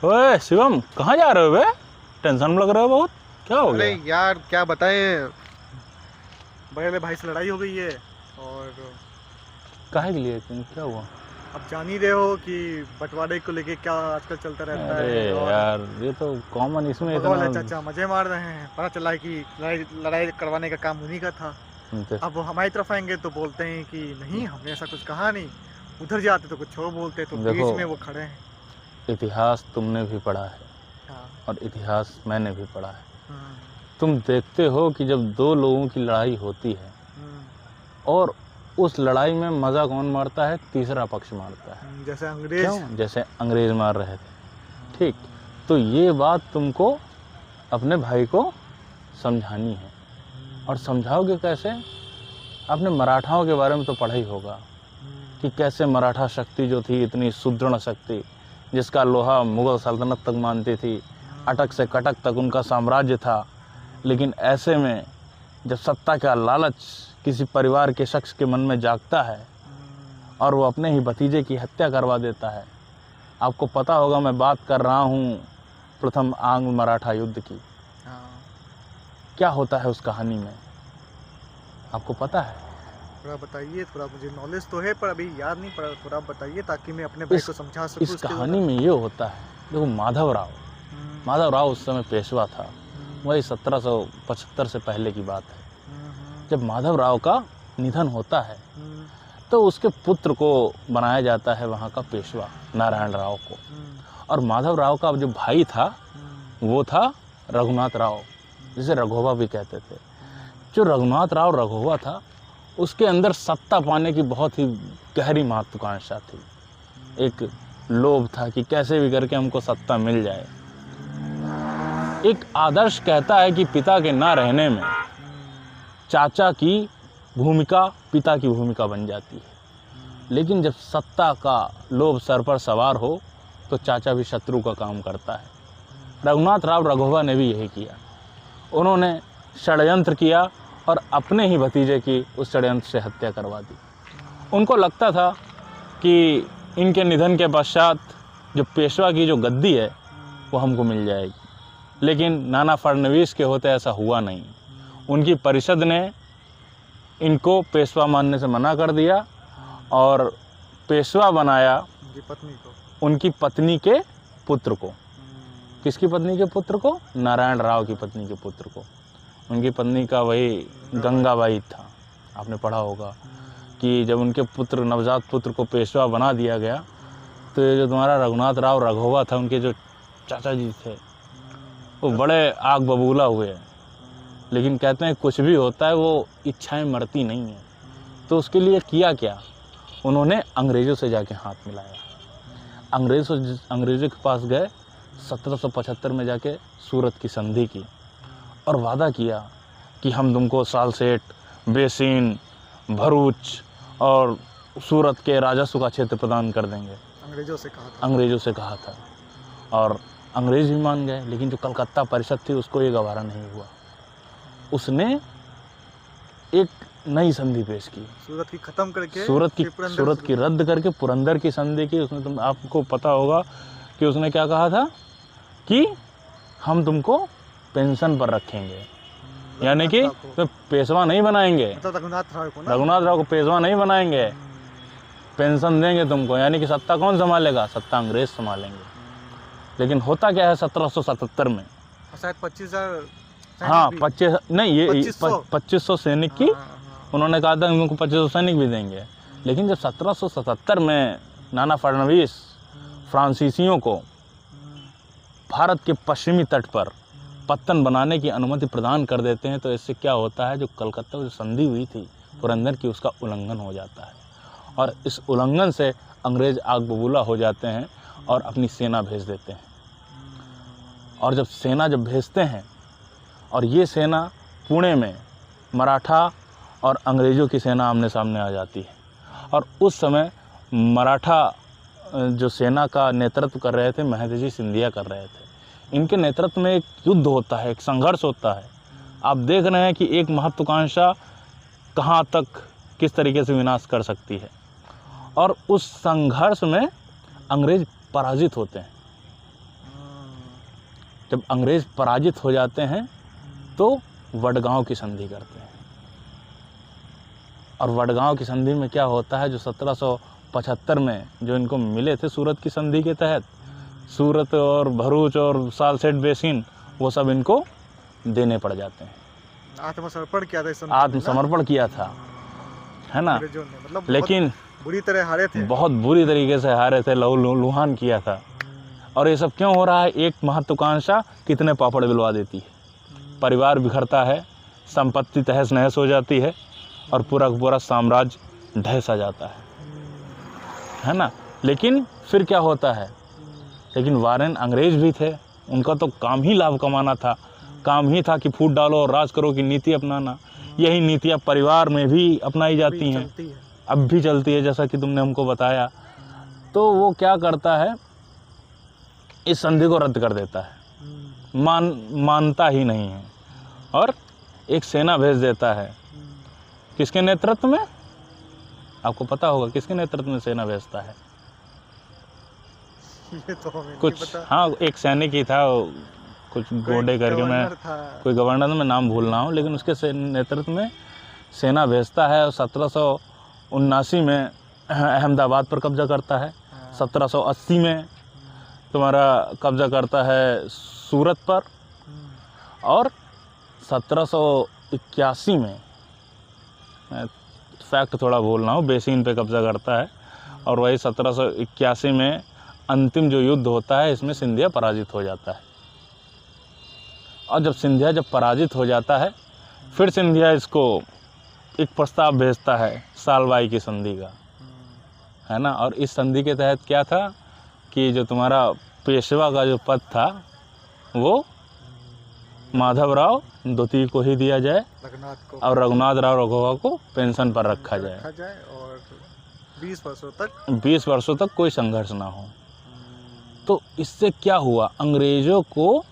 ओए शिवम, कहाँ जा रहे हो बे? टेंशन में लग रहे हो बहुत। क्या हो अरे गया? यार क्या बताएं। बड़े भाई से लड़ाई हो गई है। और काहे के लिए? क्या हुआ? अब जान ही रहे हो कि बंटवारे को लेके क्या आजकल चलता रहता अरे है। और यार, ये तो कॉमन, अब इसमें बगल इतना। वाले चाचा मजे मार रहे हैं। पता चला है कि लड़ाई लड़ाई करवाने का काम उन्हीं का था। अब वो हमारी तरफ आएंगे तो बोलते हैं कि नहीं, हमने ऐसा कुछ कहा नहीं। उधर जाते तो कुछ और बोलते, तो देखो, बीच में वो खड़े हैं। इतिहास तुमने भी पढ़ा है हाँ। और इतिहास मैंने भी पढ़ा है। हम्म, तुम देखते हो कि जब दो लोगों की लड़ाई होती है हम्म, और उस लड़ाई में मज़ा कौन मारता है? तीसरा पक्ष मारता है। जैसे अंग्रेज। क्यों? जैसे अंग्रेज मार रहे थे। ठीक। हाँ, तो ये बात तुमको अपने भाई को समझानी है। और समझाओगे कैसे? आपने मराठाओं के बारे में तो पढ़ा ही होगा कि कैसे मराठा शक्ति जो थी, इतनी सुदृढ़ शक्ति, जिसका लोहा मुग़ल सल्तनत तक मानती थी, अटक से कटक तक उनका साम्राज्य था। लेकिन ऐसे में जब सत्ता का लालच किसी परिवार के शख्स के मन में जागता है और वो अपने ही भतीजे की हत्या करवा देता है। आपको पता होगा मैं बात कर रहा हूँ प्रथम आंग्ल मराठा युद्ध की। हाँ। क्या होता है उस कहानी में, आपको पता है? थोड़ा बताइए, थोड़ा मुझे नॉलेज तो है पर अभी याद नहीं पड़ा। थोड़ा बताइए ताकि मैं अपने भाई को समझा सकूं इस उसके द्वारा। कहानी में ये होता है, देखो माधव राव उस समय पेशवा था। वही 1775 से पहले की बात है। जब माधव राव का निधन होता है तो उसके पुत्र को बनाया जाता है वहाँ का पेशवा, नारायण राव को। और माधव राव का जो भाई था वो था रघुनाथ राव, जिसे रघोबा भी कहते थे। जो रघुनाथ राव रघोबा था, उसके अंदर सत्ता पाने की बहुत ही गहरी महत्वाकांक्षा थी। एक लोभ था कि कैसे भी करके हमको सत्ता मिल जाए। एक आदर्श कहता है कि पिता के ना रहने में चाचा की भूमिका पिता की भूमिका बन जाती है। लेकिन जब सत्ता का लोभ सर पर सवार हो तो चाचा भी शत्रु का काम करता है। रघुनाथ राव रघोबा ने भी यही किया। उन्होंने षड्यंत्र किया और अपने ही भतीजे की उस षड्यंत्र से हत्या करवा दी। उनको लगता था कि इनके निधन के पश्चात जो पेशवा की जो गद्दी है वो हमको मिल जाएगी। लेकिन नाना फडणवीस के होते ऐसा हुआ नहीं। उनकी परिषद ने इनको पेशवा मानने से मना कर दिया और पेशवा बनाया उनकी पत्नी को। उनकी पत्नी के पुत्र को। किसकी पत्नी के पुत्र को? नारायण राव की पत्नी के पुत्र को। उनकी पत्नी का वही गंगाबाई था। आपने पढ़ा होगा कि जब उनके पुत्र, नवजात पुत्र को पेशवा बना दिया गया तो ये जो तुम्हारा रघुनाथ राव रघोबा था, उनके जो चाचा जी थे, वो बड़े आग बबूला हुए। लेकिन कहते हैं कुछ भी होता है वो इच्छाएं मरती नहीं हैं। तो उसके लिए किया क्या? उन्होंने अंग्रेज़ों से जाके हाथ मिलाया। अंग्रेज़ों के पास गए, 1775 में जाके सूरत की संधि की और वादा किया कि हम तुमको सालसेट, बेसिन, भरूच और सूरत के राजस्व का क्षेत्र प्रदान कर देंगे। अंग्रेजों से कहा था। अंग्रेज़ों से कहा था और अंग्रेज़ भी मान गए। लेकिन जो कलकत्ता परिषद थी उसको ये गवारा नहीं हुआ। उसने एक नई संधि पेश की, सूरत की खत्म करके सूरत की रद्द करके पुरंदर की संधि की। उसने, तुम आपको पता होगा कि उसने क्या कहा था कि हम तुमको पेंशन पर रखेंगे, यानी कि तो पेशवा नहीं बनाएंगे। मतलब रघुनाथ राव को पेशवा नहीं बनाएंगे, पेंशन देंगे तुमको। यानी कि सत्ता कौन संभालेगा? सत्ता अंग्रेज संभालेंगे। लेकिन होता क्या है 1777 में, शायद 25,000। हाँ 25 नहीं, ये 2500 सैनिक की उन्होंने कहा था उनको 2500 सैनिक भी देंगे। लेकिन जब 1777 में नाना फडणवीस फ्रांसीसियों को भारत के पश्चिमी तट पर पत्तन बनाने की अनुमति प्रदान कर देते हैं तो इससे क्या होता है, जो कलकत्ता में जो संधि हुई थी पुरंदर की, उसका उल्लंघन हो जाता है। और इस उल्लंघन से अंग्रेज आग बबूला हो जाते हैं और अपनी सेना भेज देते हैं। और जब सेना भेजते हैं और ये सेना पुणे में मराठा और अंग्रेज़ों की सेना आमने सामने आ जाती है। और उस समय मराठा जो सेना का नेतृत्व कर रहे थे महेंद्र सिंधिया कर रहे थे। इनके नेतृत्व में एक युद्ध होता है, एक संघर्ष होता है। आप देख रहे हैं कि एक महत्वाकांक्षा कहाँ तक किस तरीके से विनाश कर सकती है। और उस संघर्ष में अंग्रेज पराजित होते हैं। जब अंग्रेज पराजित हो जाते हैं तो वडगांव की संधि करते हैं, और वडगांव की संधि में क्या होता है, जो 1775 में जो इनको मिले थे सूरत की संधि के तहत, सूरत और भरूच और सालसेट बेसिन, वो सब इनको देने पड़ जाते हैं। आत्मसमर्पण किया था इस संधि में, आत्मसमर्पण किया था, है ना। अंग्रेजों ने मतलब लेकिन बुरी तरह हारे थे, बहुत बुरी तरीके से हारे थे, लहू लुहान किया था। और ये सब क्यों हो रहा है? एक महत्वाकांक्षा कितने पापड़ बिलवा देती है, परिवार बिखरता है, संपत्ति तहस नहस हो जाती है, और पूरा का पूरा साम्राज्य ढह जाता है ना। लेकिन फिर क्या होता है, लेकिन वारेन अंग्रेज भी थे, उनका तो काम ही लाभ कमाना था, काम ही था कि फूट डालो और राज करो की नीति अपनाना। यही नीतियाँ परिवार में भी अपनाई जाती हैं, अब भी चलती है, जैसा कि तुमने हमको बताया। तो वो क्या करता है, इस संधि को रद्द कर देता है, मानता ही नहीं है, और एक सेना भेज देता है। किसके नेतृत्व में? आपको पता होगा किसके नेतृत्व में सेना भेजता है? ये तो हमें कुछ नहीं पता। हाँ, एक सैनिक ही था, कुछ गोडे करके, मैं कोई गवर्नर, मैं नाम भूल रहा हूँ, लेकिन उसके नेतृत्व में सेना भेजता है, और 1779 में अहमदाबाद पर कब्जा करता है, 1780 में तुम्हारा कब्जा करता है सूरत पर, और 1781 में, मैं फैक्ट थोड़ा भूल रहा हूँ, बेसिन पे कब्जा करता है। और वही 1781 में अंतिम जो युद्ध होता है, इसमें सिंधिया पराजित हो जाता है। और जब सिंधिया पराजित हो जाता है, फिर सिंधिया इसको एक प्रस्ताव भेजता है सालबाई की संधि का, है ना। और इस संधि के तहत क्या था कि जो तुम्हारा पेशवा का जो पद था, वो माधवराव द्वितीय को ही दिया जाए, और रघुनाथ राव रघुवा को पेंशन पर रखा जाए, और 20 वर्षों तक कोई संघर्ष ना हो। तो इससे क्या हुआ, अंग्रेजों को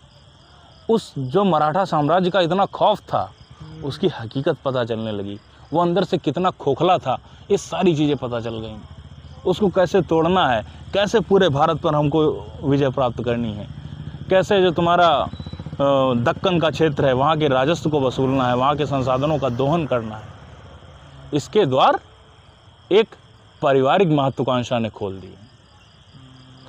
उस जो मराठा साम्राज्य का इतना खौफ था, उसकी हकीकत पता चलने लगी। वो अंदर से कितना खोखला था, ये सारी चीज़ें पता चल गई। उसको कैसे तोड़ना है, कैसे पूरे भारत पर हमको विजय प्राप्त करनी है, कैसे जो तुम्हारा दक्कन का क्षेत्र है, वहाँ के राजस्व को वसूलना है, वहाँ के संसाधनों का दोहन करना है। इसके द्वार एक पारिवारिक महत्वाकांक्षा ने खोल दिए।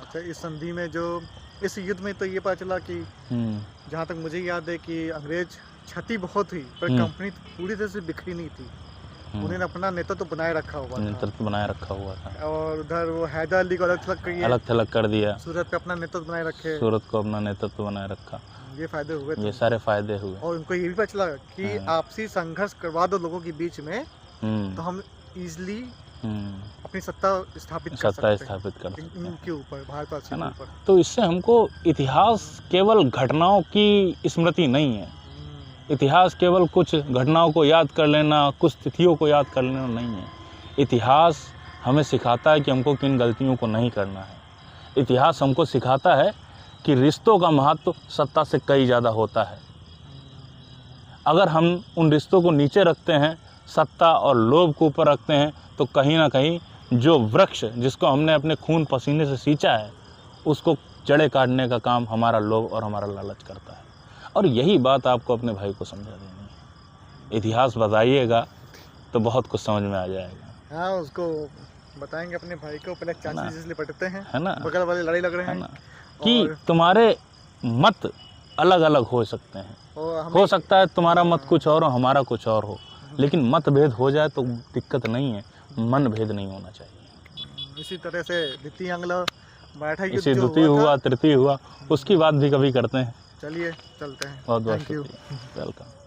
अच्छा, इस संधि में जो इस युद्ध में तो ये पता चला कि जहाँ तक मुझे याद है कि अंग्रेज क्षति बहुत हुई, पर कंपनी पूरी तरह से बिखरी नहीं थी। उन्होंने अपना नेतृत्व बनाए रखा हुआ था, और उधर वो हैदर अली को अलग थलग कर दिया, सूरत पे अपना नेतृत्व बनाए रखे, सूरत को अपना नेतृत्व बनाए रखा। ये फायदे हुए, ये सारे फायदे हुए। और उनको ये भी पता चला कि आपसी संघर्ष करवा दो लोगों के बीच में, तो हम इजिली अपनी सत्ता स्थापित कर सकते हैं इनके ऊपर, भारतवासियों के ऊपर। तो इससे हमको इतिहास केवल घटनाओं की स्मृति नहीं है, इतिहास केवल कुछ घटनाओं को याद कर लेना, कुछ तिथियों को याद कर लेना नहीं है। इतिहास हमें सिखाता है कि हमको किन गलतियों को नहीं करना है। इतिहास हमको सिखाता है कि रिश्तों का महत्व सत्ता से कई ज़्यादा होता है। अगर हम उन रिश्तों को नीचे रखते हैं, सत्ता और लोभ को ऊपर रखते हैं, तो कहीं ना कहीं जो वृक्ष जिसको हमने अपने खून पसीने से सींचा है, उसको जड़ें काटने का काम हमारा लोभ और हमारा लालच करता है। और यही बात आपको अपने भाई को समझा देनी है। इतिहास बताइएगा तो बहुत कुछ समझ में आ जाएगा। हाँ, उसको बताएंगे अपने भाई को, पहले चाची जिसलिए पटते हैं, है ना, बगल वाले लड़ाई लग रहे हैं, कि तुम्हारे मत अलग अलग हो सकते हैं, हो सकता है तुम्हारा मत कुछ और हो, हमारा कुछ और हो, लेकिन मतभेद हो जाए तो दिक्कत नहीं है, मन भेद नहीं होना चाहिए। इसी तरह से द्वितीय आंग्ल मराठा युद्ध इसी द्वितीय हुआ, तृतीय हुआ, उसकी बात भी कभी करते हैं। चलिए चलते हैं। बहुत बहुत शुक्रिया, वेलकम।